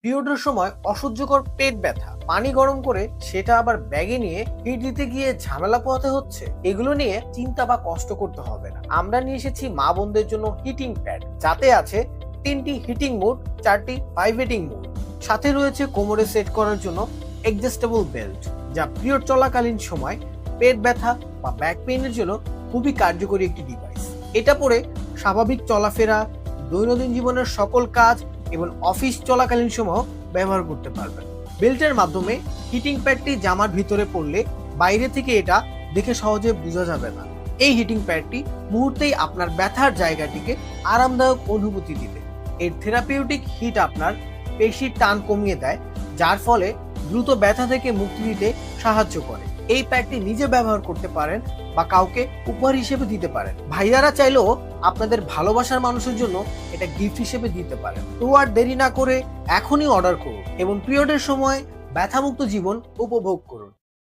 পিরিয়ডের সময় অসহ্যকর পেট ব্যথা, পানি গরম করে সেটা আবার ব্যাগে নিয়ে হিট দিতে গিয়ে ঝামেলা পোহাতে হচ্ছে, এগুলো নিয়ে চিন্তা বা কষ্ট করতে হবে না। আমরা নিয়ে এসেছি মা বোনদের জন্য হিটিং প্যাড, যাতে আছে 3টি হিটিং মোড, 4টি ভাইব্রেটিং মোড, সাথে রয়েছে কোমরে সেট করার জন্য অ্যাডজাস্টেবল বেল্ট, যা পিরিয়ড চলাকালীন সময় পেট ব্যথা বা ব্যাক পেইনের জন্য খুবই কার্যকরী একটি ডিভাইস। এটা পরে স্বাভাবিক চলাফেরা, দৈনন্দিন জীবনের সকল কাজ এবং অফিস চলাকালীন সময় ব্যবহার করতে পারবেন। বেল্টের মাধ্যমে হিটিং প্যাডটি জামার ভিতরে পড়লে বাইরে থেকে এটা দেখে সহজে বোঝা যাবে না। এই হিটিং প্যাডটি মুহূর্তেই আপনার ব্যথার জায়গাটিকে আরামদায়ক অনুভূতি দিবে। এর থেরাপিউটিক হিট আপনার পেশির টান কমিয়ে দেয়, যার ফলে দ্রুত ব্যথা থেকে মুক্তি দিতে সাহায্য করে। এই প্যাডটি নিজে ব্যবহার করতে পারেন বা কাউকে উপহার হিসেবে দিতে পারেন। ভাইয়ারা চাইলেও আপনাদের ভালোবাসার মানুষের জন্য এটা গিফট হিসেবে দিতে পারেন। তো আর দেরি না করে এখনই অর্ডার করুন এবং পিরিয়ডের সময় ব্যথামুক্ত জীবন উপভোগ করুন।